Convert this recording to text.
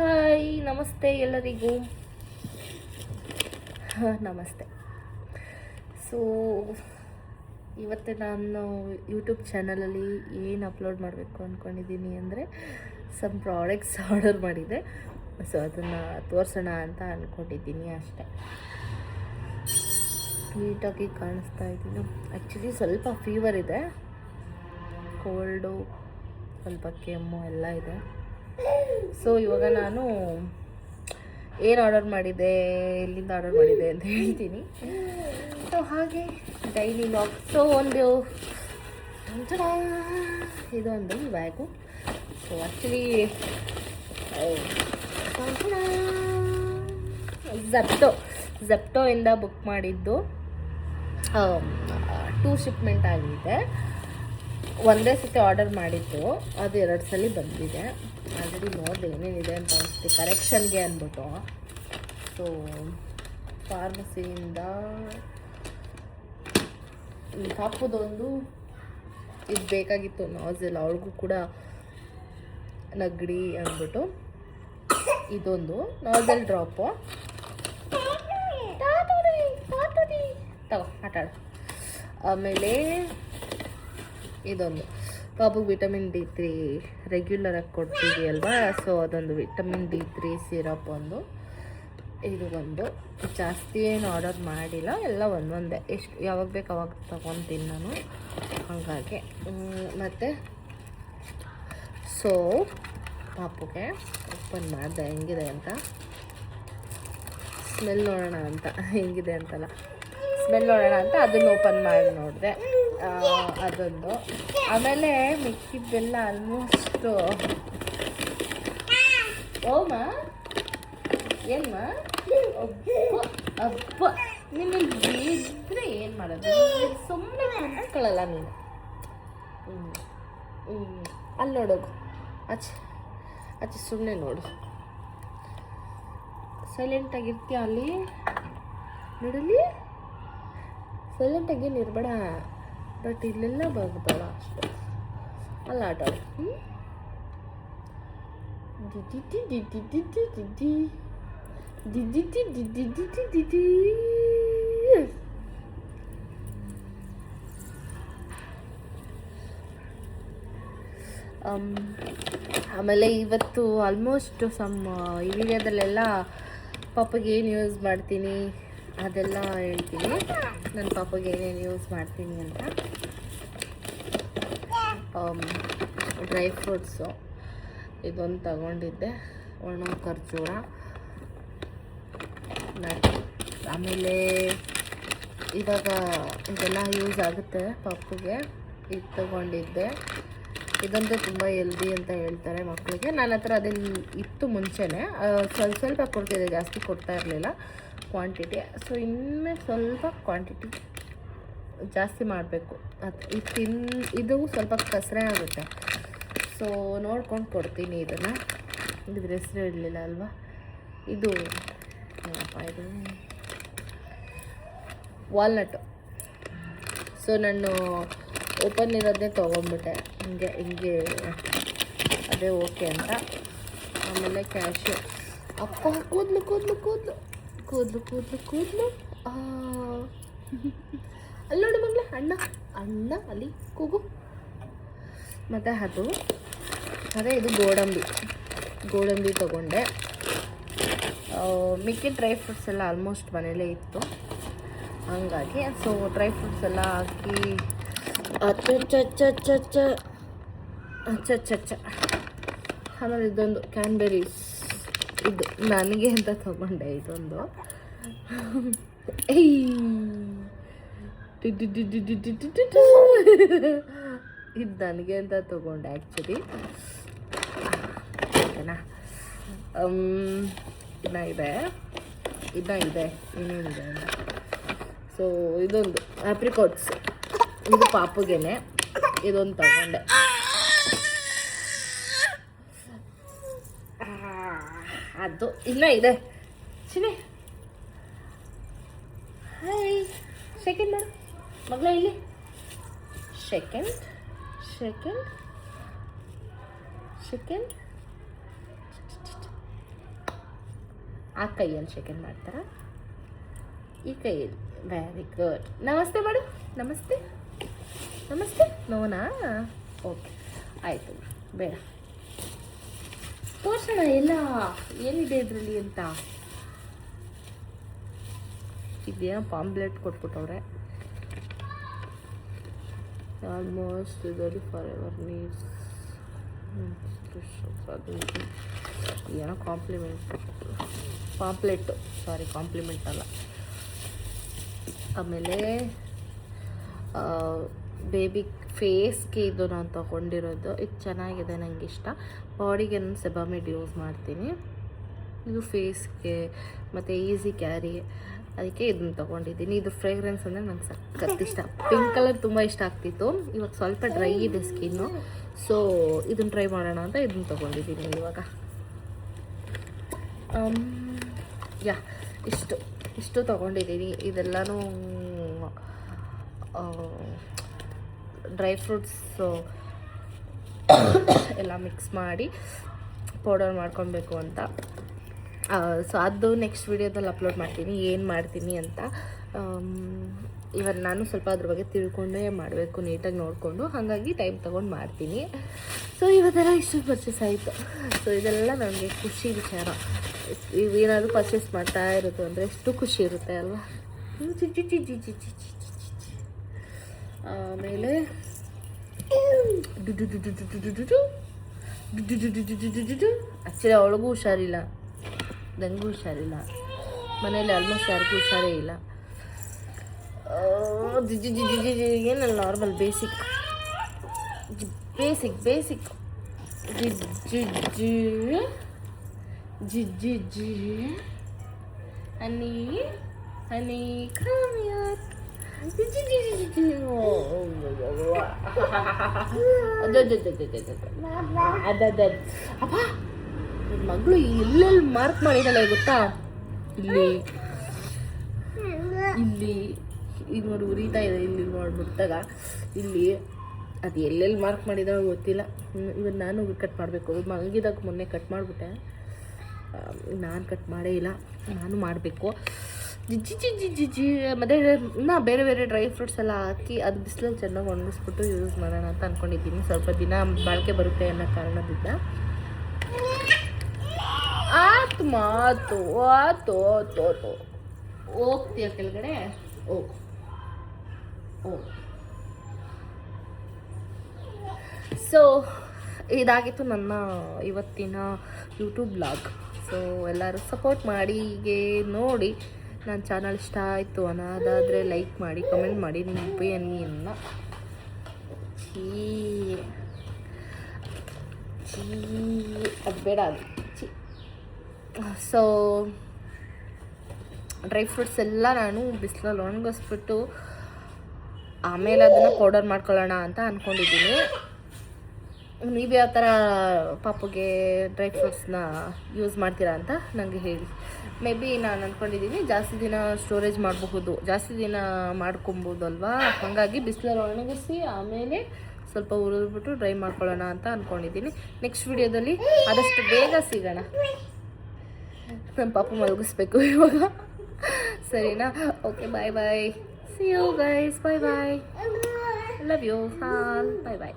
Hi, ನಮಸ್ತೆ ಎಲ್ಲರಿಗೂ. ನಮಸ್ತೆ. ಸೊ ಇವತ್ತು ನಾನು ಯೂಟ್ಯೂಬ್ ಚಾನಲಲ್ಲಿ ಏನು ಅಪ್ಲೋಡ್ ಮಾಡಬೇಕು ಅಂದ್ಕೊಂಡಿದ್ದೀನಿ ಅಂದರೆ ಸಮ್ ಪ್ರಾಡಕ್ಟ್ಸ್ ಆರ್ಡರ್ ಮಾಡಿದ್ದೆ. ಸೊ ಅದನ್ನು ತೋರಿಸೋಣ ಅಂತ ಅಂದ್ಕೊಂಡಿದ್ದೀನಿ ಅಷ್ಟೆ. ನೀಟಾಗಿ ಕಾಣಿಸ್ತಾ ಇದ್ದೀನಿ. ಆ್ಯಕ್ಚುಲಿ ಸ್ವಲ್ಪ ಫೀವರ್ ಇದೆ, ಕೋಲ್ಡು, ಸ್ವಲ್ಪ ಕೆಮ್ಮು ಎಲ್ಲ ಇದೆ. ಸೊ ಇವಾಗ ನಾನು ಏನು ಆರ್ಡರ್ ಮಾಡಿದೆ, ಎಲ್ಲಿಂದ ಆರ್ಡರ್ ಮಾಡಿದೆ ಅಂತ ಹೇಳ್ತೀನಿ. ಸೊ ಹಾಗೆ ಡೈಲಿ ವ್ಲಾಗ್. ಸೊ ಇದೊಂದು ಬ್ಯಾಗು. ಸೊ ಆ್ಯಕ್ಚುಲಿ ಝೆಪ್ಟೋಯಿಂದ ಬುಕ್ ಮಾಡಿದ್ದು 2 ಶಿಪ್ಮೆಂಟ್ ಆಗಿದೆ. ಒಂದೇ ಸತಿ ಆರ್ಡರ್ ಮಾಡಿದ್ದು, ಅದು 2 ಸಲ ಬಂದಿದೆ. ಆಲ್ರೆಡಿ ನೋಡಿದೆ ಏನೇನಿದೆ ಅಂತ ಅನಿಸ್ತು ಕರೆಕ್ಷನ್ಗೆ ಅಂದ್ಬಿಟ್ಟು. ಸೊ ಫಾರ್ಮಸಿಯಿಂದ ಪಾಪದೊಂದು ಇದು ಬೇಕಾಗಿತ್ತು, ನಾಝಲ್. ಅವ್ರಿಗೂ ಕೂಡ ನಗಡಿ ಅಂದ್ಬಿಟ್ಟು ಇದೊಂದು ನಾಝಲ್ ಡ್ರಾಪು. ತಗೋ ಆಟಾಡು. ಆಮೇಲೆ ಇದೊಂದು ಪಾಪು ವಿಟಮಿನ್ D3 ರೆಗ್ಯುಲರಾಗಿ ಕೊಡ್ತೀವಿ ಅಲ್ವಾ. ಸೊ ಅದೊಂದು ವಿಟಮಿನ್ D3 ಸಿರಪ್ ಒಂದು. ಇದು ಒಂದು. ಜಾಸ್ತಿ ಏನು ಆರ್ಡರ್ ಮಾಡಿಲ್ಲ, ಎಲ್ಲ ಒಂದೊಂದೇ. ಎಷ್ಟು ಯಾವಾಗ ಬೇಕು ಅವಾಗ ತೊಗೊತೀನಿ ನಾನು, ಹಾಗಾಗಿ. ಮತ್ತು ಸೊ ಪಾಪುಗೆ ಓಪನ್ ಮಾಡಿದೆ ಹೆಂಗಿದೆ ಅಂತ, ಸ್ಮೆಲ್ ನೋಡೋಣ ಅಂತ. ಹೆಂಗಿದೆ ಅಂತಲ್ಲ, ಸ್ಮೆಲ್ ನೋಡೋಣ ಅಂತ ಅದನ್ನು ಓಪನ್ ಮಾಡಿ ನೋಡಿದೆ. ಅದೊಂದು. ಆಮೇಲೆ ಮಿಕ್ಕಿದ್ದೆಲ್ಲ ಆಲ್ಮೋಸ್ಟು. ಓಮ ಏನ್ಮ ಅಪ್ಪ ನಿಮ್ಮಲ್ಲಿ ಇದ್ರೆ ಏನು ಮಾಡೋದು, ಸುಮ್ಮನೆ ಕನ್ಸ್ಕೊಳ್ಳಲ್ಲ ನೀನು. ಅಲ್ಲಿ ನೋಡೋಗು, ಆಚೆ ಸುಮ್ಮನೆ ನೋಡು. ಸೈಲೆಂಟಾಗಿರ್ತೀಯ ಅಲ್ಲಿ ನೋಡಲಿ. ಸೈಲೆಂಟಾಗೇನು ಇರಬೇಡ, ಬಟ್ ಇಲ್ಲೆಲ್ಲ ಬರ್ಬೇಡ ಅಷ್ಟೆ. ಅಲ್ಲ ಆಟ ಆಡು. ಆಮೇಲೆ ಇವತ್ತು ಆಲ್ಮೋಸ್ಟ್ ಈ ವಿಡಿಯೋದಲ್ಲೆಲ್ಲ ಪಾಪಗೆ ಏನು ಯೂಸ್ ಮಾಡ್ತೀನಿ ಅದೆಲ್ಲ ಹೇಳ್ತೀನಿ. ನನ್ನ ಪಾಪಗೆ ಏನೇನು ಯೂಸ್ ಮಾಡ್ತೀನಿ ಅಂತ. ಡ್ರೈ ಫ್ರೂಟ್ಸು ಇದೊಂದು ತಗೊಂಡಿದ್ದೆ, ಒಣ ಖರ್ಜೂರ, ನಟ್. ಆಮೇಲೆ ಇವಾಗ ಇದೆಲ್ಲ ಯೂಸ್ ಆಗುತ್ತೆ ಪಾಪುಗೆ. ಇದು ತಗೊಂಡಿದ್ದೆ. ಇದಂತೂ ತುಂಬ ಹೆಲ್ದಿ ಅಂತ ಹೇಳ್ತಾರೆ ಮಕ್ಕಳಿಗೆ. ನನ್ನ ಹತ್ರ ಅದನ್ನು ಇತ್ತು ಮುಂಚೆನೇ, ಸ್ವಲ್ಪ ಕೊಡ್ತಿದ್ದೆ, ಜಾಸ್ತಿ ಕೊಡ್ತಾ ಇರಲಿಲ್ಲ ಕ್ವಾಂಟಿಟಿ. ಸೊ ಇನ್ನೂ ಸ್ವಲ್ಪ ಕ್ವಾಂಟಿಟಿ ಜಾಸ್ತಿ ಮಾಡಬೇಕು. ಇದು ಸ್ವಲ್ಪ ಕಸರೆ ಆಗುತ್ತೆ. ಸೊ ನೋಡ್ಕೊಂಡು ಕೊಡ್ತೀನಿ ಇದನ್ನು. ಇದ್ರ ಹೆಸರು ಇರಲಿಲ್ಲ ಅಲ್ವಾ. ಇದು ಏನಪ್ಪ, ಇದು ವಾಲ್ನಟ್ಟು. ಸೊ ನಾನು ಓಪನ್ ಇರೋದೇ ತೊಗೊಂಡ್ಬಿಟ್ಟೆ, ಹಿಂಗೆ ಅದೇ ಓಕೆ ಅಂತ. ಆಮೇಲೆ ಕ್ಯಾಶ್ಯೂ. ಅಪ್ಪ ಕೂದಲು ಕೂದಲು ಕೂದಲು ಕೂದಲು ಕೂದಲು ಕೂದಲು ಅಲ್ಲಿ ನೋಡಿ ಮಗಳೇ, ಅಣ್ಣ ಅಲ್ಲಿ ಕೂಗು. ಮತ್ತು ಅದೇ ಇದು ಗೋಡಂಬಿ ತೊಗೊಂಡೆ. ಮಿಕ್ಕಿ ಡ್ರೈ ಫ್ರೂಟ್ಸ್ ಎಲ್ಲ ಆಲ್ಮೋಸ್ಟ್ ಮನೇಲೇ ಇತ್ತು, ಹಂಗಾಗಿ. ಸೊ ಡ್ರೈ ಫ್ರೂಟ್ಸ್ ಎಲ್ಲ ಹಾಕಿ ಅಚ್ಚ. ಆಮೇಲೆ ಇದೊಂದು ಕ್ಯಾನ್ಬೆರೀಸ್, ಇದು ನನಗೆ ಅಂತ ತಗೊಂಡೆ. ಇದೊಂದು ಇದು ನನಗೆ ಅಂತ ತಗೊಂಡೆ ಆ್ಯಕ್ಚುಲಿ. ಓಕೆನಾ. ಇನ್ನಿದೆ ಇನ್ನೇನಿದೆ. ಸೊ ಇದೊಂದು ಆಪ್ರಿಕಾಟ್ಸ್, ಇದು ಪಾಪುಗೆನೆ. ಇದೊಂದು ತಗೊಂಡೆ. ಅದು ಇನ್ನೂ ಇದೆ. ಚಿನ್ನಿ ಹಾಯ್, ಸೆಕೆಂಡ್ ಮಾಡು ಮಗಳ ಇಲ್ಲಿ. ಸೆಕೆಂಡ್ ಆ ಕೈಯಲ್ಲಿ ಸೆಕೆಂಡ್ ಮಾಡ್ತಾರಾ, ಈ ಕೈಯಲ್ಲಿ. Very good. ನಮಸ್ತೆ ಮಾಡು. ನಮಸ್ತೆ ನಮಸ್ತೆ. ನೋನಾ? ಓಕೆ ಆಯಿತು, ಬೇಡ ತೋರ್ಸೋಣ ಎಲ್ಲ ಏನಿದೆ ಇದರಲ್ಲಿ ಅಂತ. ಇದೇನೋ ಪಾಂಪ್ಲೆಟ್ ಕೊಟ್ಬಿಟ್ಟವ್ರೆ. ಆಲ್ಮೋಸ್ಟ್ ಇದರಲ್ಲಿ ಫಾರ್ ಎವರ್ ನೀಡ್ಸ್ ಅದು ಏನೋ ಪಾಂಪ್ಲೆಟ್ಟು, ಸಾರಿ ಕಾಂಪ್ಲಿಮೆಂಟ್ ಅಲ್ಲ. ಆಮೇಲೆ ಬೇಬಿ ಫೇಸ್ಗೆ ಇದು ನಾನು ತೊಗೊಂಡಿರೋದು. ಇದು ಚೆನ್ನಾಗಿದೆ, ನನಗೆ ಇಷ್ಟ. ಬಾಡಿಗೆ ನಾನು ಸೆಬಾಮಿಡ್ ಯೂಸ್ ಮಾಡ್ತೀನಿ. ಇದು ಫೇಸ್ಗೆ ಮತ್ತು ಈಸಿ ಕ್ಯಾರಿ, ಅದಕ್ಕೆ ಇದನ್ನ ತೊಗೊಂಡಿದ್ದೀನಿ. ಇದು ಫ್ರೇಗ್ರೆನ್ಸ್ ಅಂದರೆ ನಂಗೆ ಸಖತ್ ಇಷ್ಟ. ಪಿಂಕ್ ಕಲರ್ ತುಂಬ ಇಷ್ಟ ಆಗ್ತಿತ್ತು. ಇವಾಗ ಸ್ವಲ್ಪ ಡ್ರೈ ಇದೆ ಸ್ಕಿನ್ನು, ಸೊ ಇದನ್ನು ಟ್ರೈ ಮಾಡೋಣ ಅಂತ ಇದನ್ನು ತೊಗೊಂಡಿದ್ದೀನಿ ಇವಾಗ. ಯಾ ಇಷ್ಟು ತೊಗೊಂಡಿದ್ದೀನಿ. ಇದೆಲ್ಲನೂ ಡ್ರೈ ಫ್ರೂಟ್ಸು ಎಲ್ಲ ಮಿಕ್ಸ್ ಮಾಡಿ ಪೌಡರ್ ಮಾಡ್ಕೊಬೇಕು ಅಂತ. ಸೊ ಅದು ನೆಕ್ಸ್ಟ್ ವೀಡಿಯೋದಲ್ಲಿ ಅಪ್ಲೋಡ್ ಮಾಡ್ತೀನಿ, ಏನು ಮಾಡ್ತೀನಿ ಅಂತ. ಇವಾಗ ನಾನು ಸ್ವಲ್ಪ ಅದ್ರ ಬಗ್ಗೆ ತಿಳ್ಕೊಂಡೇ ಮಾಡಬೇಕು, ನೀಟಾಗಿ ನೋಡಿಕೊಂಡು. ಹಾಗಾಗಿ ಟೈಮ್ ತೊಗೊಂಡು ಮಾಡ್ತೀನಿ. ಸೊ ಇವತ್ತೆಲ್ಲ ಇಷ್ಟು ಪರ್ಚೇಸ್ ಆಯಿತು. ಸೊ ಇದೆಲ್ಲ ನನಗೆ ಖುಷಿ ವಿಚಾರ. ಏನಾದರೂ ಪರ್ಚೇಸ್ ಮಾಡ್ತಾ ಇರೋದು ಅಂದರೆ ಎಷ್ಟು ಖುಷಿ ಇರುತ್ತೆ ಅಲ್ವಾ. ಆಮೇಲೆ ಆ್ಯಕ್ಚುಲಿ ಅವಳಿಗೂ ಹುಷಾರಿಲ್ಲ, ನನಗೂ ಹುಷಾರಿಲ್ಲ, ಮನೇಲಿ ಆಲ್ಮೋಸ್ಟ್ ಯಾರಿಗೂ ಹುಷಾರೇ ಇಲ್ಲ. ಏನಲ್ಲ ನಾರ್ಮಲ್ ಬೇಸಿಕ್ ಜಿಜ್ಜಿ ಹನಿ ಕಾಮಿಯರ್ ಅಪ್ಪ ನನ್ನ ಮಗಳು ಎಲ್ಲೆಲ್ಲಿ ಮಾರ್ಕ್ ಮಾಡಿದ್ದಾಳೆ ಗೊತ್ತಾ? ಇಲ್ಲಿ ಈಗ ನೋಡಿ ಉರಿತಾ ಇದೆ, ಇಲ್ಲಿ ನೋಡ್ಬಿಟ್ಟಾಗ ಇಲ್ಲಿ ಅದು ಎಲ್ಲೆಲ್ಲಿ ಮಾರ್ಕ್ ಮಾಡಿದಾಳೆ ಗೊತ್ತಿಲ್ಲ. ಇವತ್ತು ನಾನು ಕಟ್ ಮಾಡಬೇಕು. ಮಲಗಿದಾಗ ಮೊನ್ನೆ ಕಟ್ ಮಾಡಿಬಿಟ್ಟೆ, ನಾನು ಕಟ್ ಮಾಡೇ ಇಲ್ಲ, ನಾನು ಮಾಡಬೇಕು. ಜಿಜ್ಜಿ ಮತ್ತು ಇನ್ನೂ ಬೇರೆ ಬೇರೆ ಡ್ರೈ ಫ್ರೂಟ್ಸ್ ಎಲ್ಲ ಹಾಕಿ ಅದು ಬಿಸಿಲಲ್ಲಿ ಚೆನ್ನಾಗಿ ಒಣಗಿಸ್ಬಿಟ್ಟು ಯೂಸ್ ಮಾಡೋಣ ಅಂತ ಅಂದ್ಕೊಂಡಿದ್ದೀನಿ. ಸ್ವಲ್ಪ ದಿನ ಬಾಳಿಕೆ ಬರುತ್ತೆ ಅನ್ನೋ ಕಾರಣದಿಂದ. ಆತು ಹೋಗ್ತೀಯ ಕೆಳಗಡೆ? ಓ ಸೊ ಇದಾಗಿತ್ತು ನನ್ನ ಇವತ್ತಿನ ಯೂಟ್ಯೂಬ್ ಬ್ಲಾಗ್. ಸೊ ಎಲ್ಲರೂ ಸಪೋರ್ಟ್ ಮಾಡಿ, ಹೀಗೆ ನೋಡಿ. ನನ್ನ ಚಾನಲ್ ಇಷ್ಟ ಆಯಿತು ಅನ್ನೋದಾದರೆ ಲೈಕ್ ಮಾಡಿ, ಕಮೆಂಟ್ ಮಾಡಿ ನಿಮ್ಮ ಒಪಿನಿಯನ್ನ. ಅದು ಬೇಡ, ಅದು ಸೊ ಡ್ರೈ ಫ್ರೂಟ್ಸ್ ಎಲ್ಲ ನಾನು ಬಿಸಿಲಲ್ಲಿ ಒಣಗಿಸ್ಬಿಟ್ಟು ಆಮೇಲೆ ಅದನ್ನು ಪೌಡರ್ ಮಾಡ್ಕೊಳ್ಳೋಣ ಅಂತ ಅಂದ್ಕೊಂಡಿದ್ದೀನಿ. ನೀವು ಯಾವ ಥರ ಪಾಪುಗೆ ಡ್ರೈ ಫ್ರೂಟ್ಸ್ನ ಯೂಸ್ ಮಾಡ್ತೀರಾ ಅಂತ ನನಗೆ ಹೇಳಿ. ಮೇ ಬಿ ನಾನು ಅಂದ್ಕೊಂಡಿದ್ದೀನಿ ಜಾಸ್ತಿ ದಿನ ಸ್ಟೋರೇಜ್ ಮಾಡಬಹುದು, ಜಾಸ್ತಿ ದಿನ ಮಾಡ್ಕೊಬೋದು ಅಲ್ವಾ. ಹಾಗಾಗಿ ಬಿಸಿಲಲ್ಲಿ ಒಣಗಿಸಿ ಆಮೇಲೆ ಸ್ವಲ್ಪ ಹುರಿದ್ಬಿಟ್ಟು ಡ್ರೈ ಮಾಡ್ಕೊಳ್ಳೋಣ ಅಂತ ಅಂದ್ಕೊಂಡಿದ್ದೀನಿ. ನೆಕ್ಸ್ಟ್ ವಿಡಿಯೋದಲ್ಲಿ ಆದಷ್ಟು ಬೇಗ ಸಿಗೋಣ. ನಮ್ಮ ಪಾಪು ಮಲಗಿಸ್ಬೇಕು ಇವಾಗ, ಸರಿನಾ? Okay, bye. See you guys, bye. Love you all, bye.